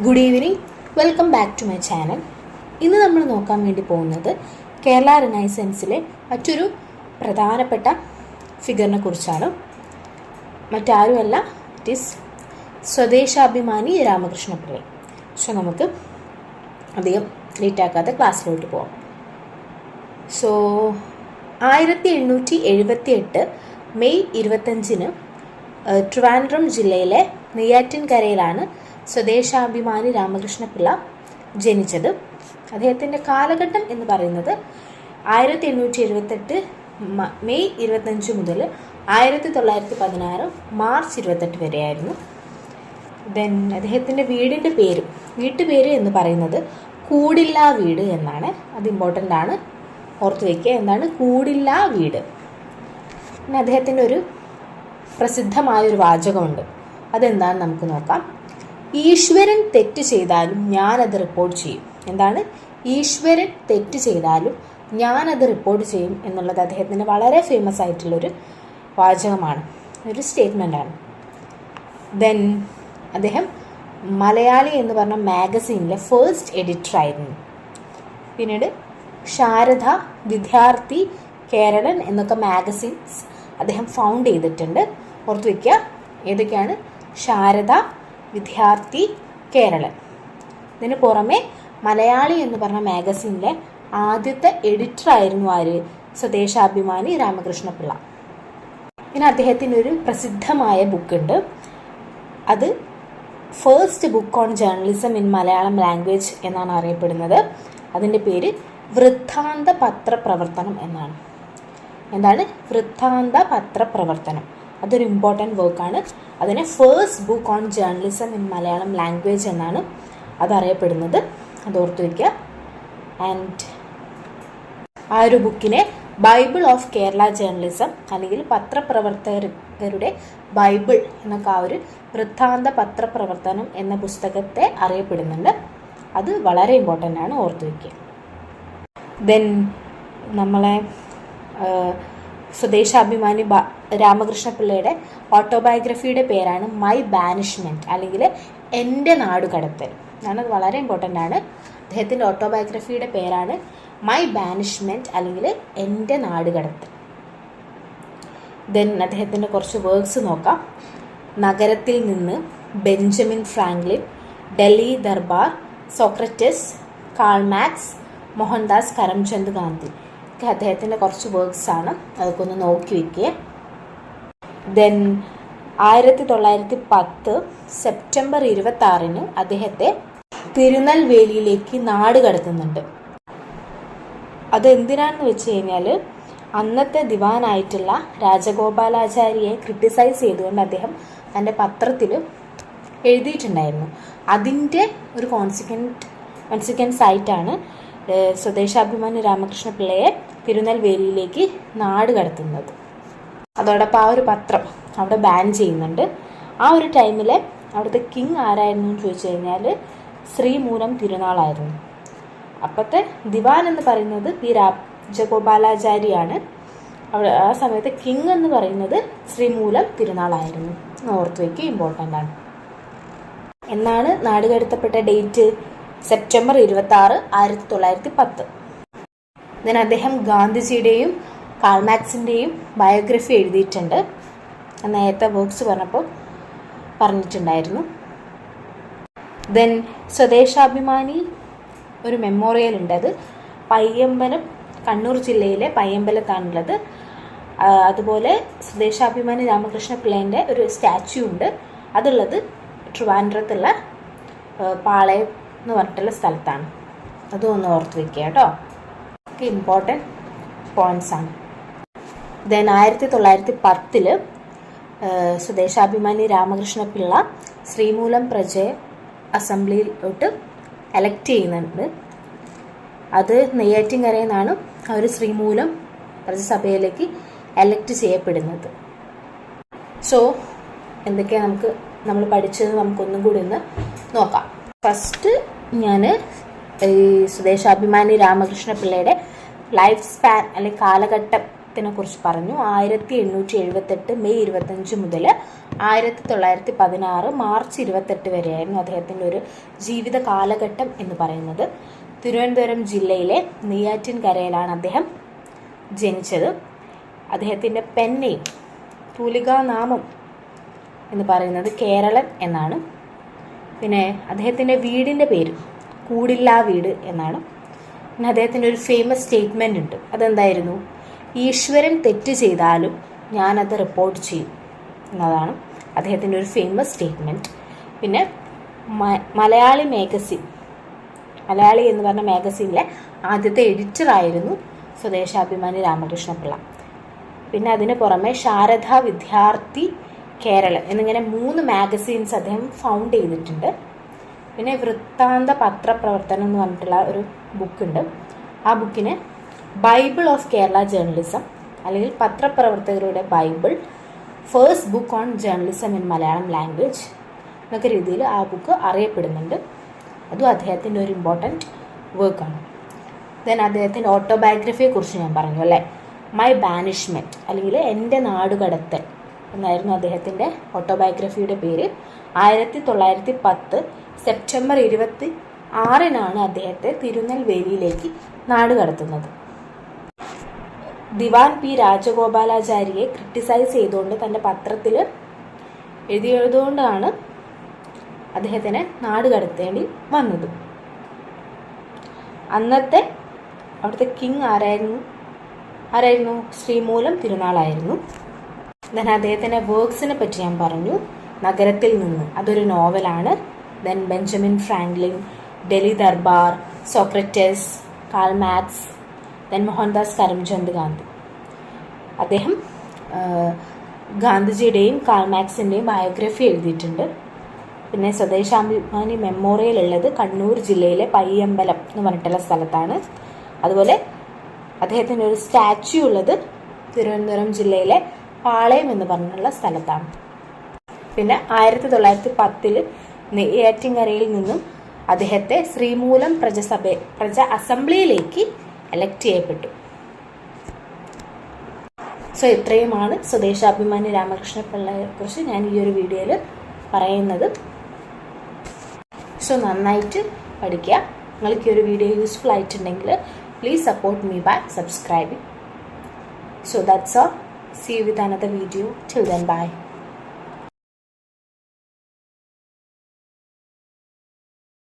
Good evening, welcome back to my channel. ഇന്ന് നമ്മൾ നോക്കാൻ വേണ്ടി പോകുന്നത് കേരള റിനൈസൻസിലെ മറ്റൊരു പ്രധാനപ്പെട്ട ഫിഗറിനെ കുറിച്ചാണ്. മറ്റാരുമല്ല, it is Swadeshabhimani Ramakrishna Pillai. So നമുക്ക് അധികം ലേറ്റാക്കാതെ ക്ലാസ്സിലോട്ട് പോകാം. സോ 1878 മെയ് 25 ട്രിവാൻഡ്രം ജില്ലയിലെ നെയ്യാറ്റിൻകരയിലാണ് സ്വദേശാഭിമാനി രാമകൃഷ്ണപിള്ള ജനിച്ചത്. അദ്ദേഹത്തിൻ്റെ കാലഘട്ടം എന്ന് പറയുന്നത് 1878 മെയ് 25 മുതൽ 1916 മാർച്ച് 28 വരെയായിരുന്നു. ദെൻ അദ്ദേഹത്തിൻ്റെ വീട്ടുപേര് എന്ന് പറയുന്നത് കൂടില്ല വീട് എന്നാണ്. അത് ഇമ്പോർട്ടൻ്റ് ആണ്, ഓർത്ത് വയ്ക്കുക. എന്താണ് കൂടില്ല വീട്? പിന്നെ അദ്ദേഹത്തിൻ്റെ ഒരു പ്രസിദ്ധമായൊരു വാചകമുണ്ട്. അതെന്താണെന്ന് നമുക്ക് നോക്കാം. ഈശ്വരൻ തെറ്റ് ചെയ്താലും ഞാനത് റിപ്പോർട്ട് ചെയ്യും. എന്താണ്? ഈശ്വരൻ തെറ്റ് ചെയ്താലും ഞാനത് റിപ്പോർട്ട് ചെയ്യും എന്നുള്ളത് അദ്ദേഹത്തിൻ്റെ വളരെ ഫേമസ് ആയിട്ടുള്ളൊരു വാചകമാണ്, ഒരു സ്റ്റേറ്റ്മെൻറ്റാണ്. ദെൻ അദ്ദേഹം മലയാളി എന്ന് പറഞ്ഞ മാഗസീനിലെ ഫസ്റ്റ് എഡിറ്ററായിരുന്നു. പിന്നീട് ശാരദ, വിദ്യാർത്ഥി, കേരളൻ എന്നൊക്കെ മാഗസീൻസ് അദ്ദേഹം ഫൗണ്ട് ചെയ്തിട്ടുണ്ട്. ഓർത്ത് വയ്ക്കുക, ഏതൊക്കെയാണ്? ശാരദ, വിദ്യാർത്ഥി, കേരളൻ. ഇതിന് പുറമെ മലയാളി എന്ന് പറഞ്ഞ മാഗസീനിലെ ആദ്യത്തെ എഡിറ്ററായിരുന്നു ആര്? സ്വദേശാഭിമാനി രാമകൃഷ്ണപിള്ള. പിന്നെ അദ്ദേഹത്തിൻ്റെ ഒരു പ്രസിദ്ധമായ ബുക്കുണ്ട്. അത് first book on journalism in Malayalam language എന്നാണ് അറിയപ്പെടുന്നത്. അതിൻ്റെ പേര് വൃത്താന്ത പത്രപ്രവർത്തനം എന്നാണ്. എന്താണ്? വൃത്താന്ത പത്രപ്രവർത്തനം. അതൊരു ഇമ്പോർട്ടൻറ്റ് വർക്കാണ്. അതിനെ first book on journalism in Malayalam language എന്നാണ് അതറിയപ്പെടുന്നത്. അത് ഓർത്ത് വയ്ക്കുക. ആൻഡ് ആ ഒരു ബുക്കിനെ ബൈബിൾ ഓഫ് കേരള ജേർണലിസം അല്ലെങ്കിൽ പത്രപ്രവർത്തകരുടെ ബൈബിൾ എന്നൊക്കെ ആ ഒരു വൃത്താന്ത പത്രപ്രവർത്തനം എന്ന പുസ്തകത്തെ അറിയപ്പെടുന്നുണ്ട്. അത് വളരെ ഇമ്പോർട്ടൻ്റ് ആണ്, ഓർത്ത് വയ്ക്കുക. ദെൻ നമ്മളെ സ്വദേശാഭിമാനി രാമകൃഷ്ണപിള്ളയുടെ ഓട്ടോബയോഗ്രഫിയുടെ പേരാണ് മൈ ബാനിഷ്മെൻറ്റ് അല്ലെങ്കിൽ എൻ്റെ നാടുകടത്തൽ. അത് വളരെ ഇമ്പോർട്ടൻ്റ് ആണ്. അദ്ദേഹത്തിൻ്റെ ഓട്ടോബയോഗ്രഫിയുടെ പേരാണ് മൈ ബാനിഷ്മെൻറ്റ് അല്ലെങ്കിൽ എൻ്റെ നാടുകടത്തൽ. ദെൻ അദ്ദേഹത്തിൻ്റെ കുറച്ച് വർക്ക്സ് നോക്കാം. നഗരത്തിൽ നിന്ന്, Benjamin Franklin, Delhi Darbar, Socrates, Karl Marx, Mohandas Karamchand Gandhi. അദ്ദേഹത്തിൻ്റെ കുറച്ച് വർക്ക്സ് ആണ്, അതൊക്കെ ഒന്ന് നോക്കി വയ്ക്കുക. ദെൻ 1910 സെപ്റ്റംബർ 26 അദ്ദേഹത്തെ തിരുനെൽവേലിയിലേക്ക് നാട് കടത്തുന്നുണ്ട്. അതെന്തിനാണെന്ന് വെച്ച് കഴിഞ്ഞാൽ അന്നത്തെ ദിവാനായിട്ടുള്ള രാജഗോപാലാചാരിയെ ക്രിട്ടിസൈസ് ചെയ്തുകൊണ്ട് അദ്ദേഹം തൻ്റെ പത്രത്തിൽ എഴുതിയിട്ടുണ്ടായിരുന്നു. അതിൻ്റെ ഒരു കോൺസിക്വൻസ് ആയിട്ടാണ് സ്വദേശാഭിമാനി രാമകൃഷ്ണപിള്ളയെ തിരുനെൽവേലിയിലേക്ക് നാട് കടത്തുന്നത്. അതോടൊപ്പം ആ ഒരു പത്രം അവിടെ ബാൻ ചെയ്യുന്നുണ്ട്. ആ ഒരു ടൈമിൽ അവിടുത്തെ കിങ് ആരായിരുന്നു എന്ന് ചോദിച്ചു കഴിഞ്ഞാൽ ശ്രീമൂലം തിരുനാളായിരുന്നു. അപ്പോഴത്തെ ദിവാൻ എന്ന് പറയുന്നത് പി രാജഗോപാലാചാരിയാണ്. അവിടെ ആ സമയത്ത് കിങ് എന്ന് പറയുന്നത് ശ്രീമൂലം തിരുനാളായിരുന്നു. ഓർത്ത് വയ്ക്കുക, ഇമ്പോർട്ടൻ്റ് ആണ്. എന്നാണ് നാട് കടത്തപ്പെട്ട ഡേറ്റ്? സെപ്റ്റംബർ 26, 1910. ഇതിന് അദ്ദേഹം ഗാന്ധിജിയുടെയും കാൾ മാർക്സിൻ്റെയും ബയോഗ്രഫി എഴുതിയിട്ടുണ്ട്. നേരത്തെ വർക്ക്സ് പറഞ്ഞിട്ടുണ്ടായിരുന്നു. ദെൻ സ്വദേശാഭിമാനി ഒരു മെമ്മോറിയൽ ഉണ്ട്. അത് പയ്യമ്പലം, കണ്ണൂർ ജില്ലയിലെ പയ്യമ്പലത്താണുള്ളത്. അതുപോലെ സ്വദേശാഭിമാനി രാമകൃഷ്ണപിള്ളേൻ്റെ ഒരു സ്റ്റാച്യു ഉണ്ട്. അതുള്ളത് ട്രിവാൻഡ്രത്തുള്ള പാളയം എന്ന് പറഞ്ഞിട്ടുള്ള സ്ഥലത്താണ്. അതും ഒന്ന് ഓർത്ത് വയ്ക്കുക കേട്ടോ. ഒക്കെ ഇമ്പോർട്ടൻറ്റ് പോയിൻറ്റ്സ് ആണ്. ദെൻ 1910 സ്വദേശാഭിമാനി രാമകൃഷ്ണപിള്ള ശ്രീമൂലം പ്രജയെ അസംബ്ലിയിലോട്ട് എലക്ട് ചെയ്യുന്നുണ്ട്. അത് നെയ്യാറ്റിൻകരയിൽ നിന്നാണ് ആ ഒരു ശ്രീമൂലം പ്രജസഭയിലേക്ക് എലക്ട് ചെയ്യപ്പെടുന്നത്. സോ എന്തൊക്കെയാണ് നമ്മൾ പഠിച്ചത് നമുക്കൊന്നും കൂടി ഒന്ന് നോക്കാം. ഫസ്റ്റ് ഞാൻ ഈ സ്വദേശാഭിമാനി രാമകൃഷ്ണപിള്ളയുടെ ലൈഫ് സ്പാൻ അല്ലെങ്കിൽ കാലഘട്ടം കുറിച്ച് പറഞ്ഞു. 1878 മെയ് 25 മുതൽ 1916 മാർച്ച് 28 വരെയായിരുന്നു അദ്ദേഹത്തിൻ്റെ ഒരു ജീവിത കാലഘട്ടം എന്ന് പറയുന്നത്. തിരുവനന്തപുരം ജില്ലയിലെ നെയ്യാറ്റിൻകരയിലാണ് അദ്ദേഹം ജനിച്ചത്. അദ്ദേഹത്തിൻ്റെ പെൻനെയിം, തൂലികാനാമം എന്ന് പറയുന്നത് കേരളൻ എന്നാണ്. പിന്നെ അദ്ദേഹത്തിൻ്റെ വീടിൻ്റെ പേര് കൂടില്ലാ വീട് എന്നാണ്. പിന്നെ അദ്ദേഹത്തിൻ്റെ ഒരു ഫേമസ് സ്റ്റേറ്റ്മെൻ്റ് ഉണ്ട്. അതെന്തായിരുന്നു? ഈശ്വരൻ തെറ്റ് ചെയ്താലും ഞാനത് റിപ്പോർട്ട് ചെയ്യും എന്നതാണ് അദ്ദേഹത്തിൻ്റെ ഒരു ഫേമസ് സ്റ്റേറ്റ്മെൻറ്റ്. പിന്നെ മലയാളി എന്ന് പറഞ്ഞ മാഗസീനിലെ ആദ്യത്തെ എഡിറ്ററായിരുന്നു സ്വദേശാഭിമാനി രാമകൃഷ്ണപിള്ള. പിന്നെ അതിന് പുറമെ ശാരദ, വിദ്യാർത്ഥി, കേരളം എന്നിങ്ങനെ 3 മാഗസീൻസ് അദ്ദേഹം ഫൗണ്ട് ചെയ്തിട്ടുണ്ട്. പിന്നെ വൃത്താന്ത പത്രപ്രവർത്തനം എന്ന് പറഞ്ഞിട്ടുള്ള ഒരു ബുക്കുണ്ട്. ആ ബുക്കിന് ബൈബിൾ ഓഫ് കേരള ജേർണലിസം, അല്ലെങ്കിൽ പത്രപ്രവർത്തകരുടെ bible, first book on journalism in Malayalam language എന്നൊക്കെ രീതിയിൽ ആ ബുക്ക് അറിയപ്പെടുന്നുണ്ട്. അതും അദ്ദേഹത്തിൻ്റെ ഒരു ഇമ്പോർട്ടൻറ്റ് വർക്കാണ്. ദെൻ അദ്ദേഹത്തിൻ്റെ ഓട്ടോബയോഗ്രഫിയെക്കുറിച്ച് ഞാൻ പറഞ്ഞു അല്ലേ. മൈ ബാനിഷ്മെൻറ്റ്, അല്ലെങ്കിൽ എൻ്റെ നാടുകടത്തൽ എന്നായിരുന്നു അദ്ദേഹത്തിൻ്റെ ഓട്ടോബയോഗ്രഫിയുടെ പേര്. 1910 സെപ്റ്റംബർ 26 അദ്ദേഹത്തെ തിരുനെൽവേലിയിലേക്ക് നാടുകടത്തുന്നത്. ദിവാൻ പി രാജഗോപാലാചാരിയെ ക്രിട്ടിസൈസ് ചെയ്തുകൊണ്ട് തൻ്റെ പത്രത്തിൽ എഴുതിയതുകൊണ്ടാണ് അദ്ദേഹത്തിനെ നാടുകടത്തേണ്ടി വന്നത്. അന്നത്തെ അവിടുത്തെ കിങ് ആരായിരുന്നു? ശ്രീമൂലം തിരുനാളായിരുന്നു. ദെൻ അദ്ദേഹത്തിൻ്റെ വർക്ക്സിനെ പറ്റി ഞാൻ പറഞ്ഞു. നഗരത്തിൽ നിന്ന്, അതൊരു നോവലാണ്. Then Benjamin Franklin, Delhi Darbar, Socrates, Karl Marx, then Mohandas Karamchand Gandhi. അദ്ദേഹം ഗാന്ധിജിയുടെയും കാൾ മാർക്സിൻ്റെയും ബയോഗ്രഫി എഴുതിയിട്ടുണ്ട്. പിന്നെ സ്വദേശാഭിമാനി മെമ്മോറിയൽ ഉള്ളത് കണ്ണൂർ ജില്ലയിലെ പയ്യമ്പലം എന്ന് പറഞ്ഞിട്ടുള്ള സ്ഥലത്താണ്. അതുപോലെ അദ്ദേഹത്തിൻ്റെ ഒരു സ്റ്റാച്യു ഉള്ളത് തിരുവനന്തപുരം ജില്ലയിലെ പാളയം എന്ന് പറഞ്ഞിട്ടുള്ള സ്ഥലത്താണ്. പിന്നെ 1910 നെയ്യാറ്റിൻകരയിൽ നിന്നും അദ്ദേഹത്തെ ശ്രീമൂലം പ്രജ അസംബ്ലിയിലേക്ക് എലക്ട് ചെയ്യപ്പെട്ടു. സോ ഇത്രയുമാണ് സ്വദേശാഭിമാനി രാമകൃഷ്ണപിള്ളയെ കുറിച്ച് ഞാൻ ഈ ഒരു വീഡിയോയിൽ പറയുന്നത്. സോ നന്നായിട്ട് പഠിക്കുക. നിങ്ങൾക്ക് ഈ ഒരു വീഡിയോ യൂസ്ഫുൾ ആയിട്ടുണ്ടെങ്കിൽ please support me by subscribing. So that's all. See you with another video. Till then, bye.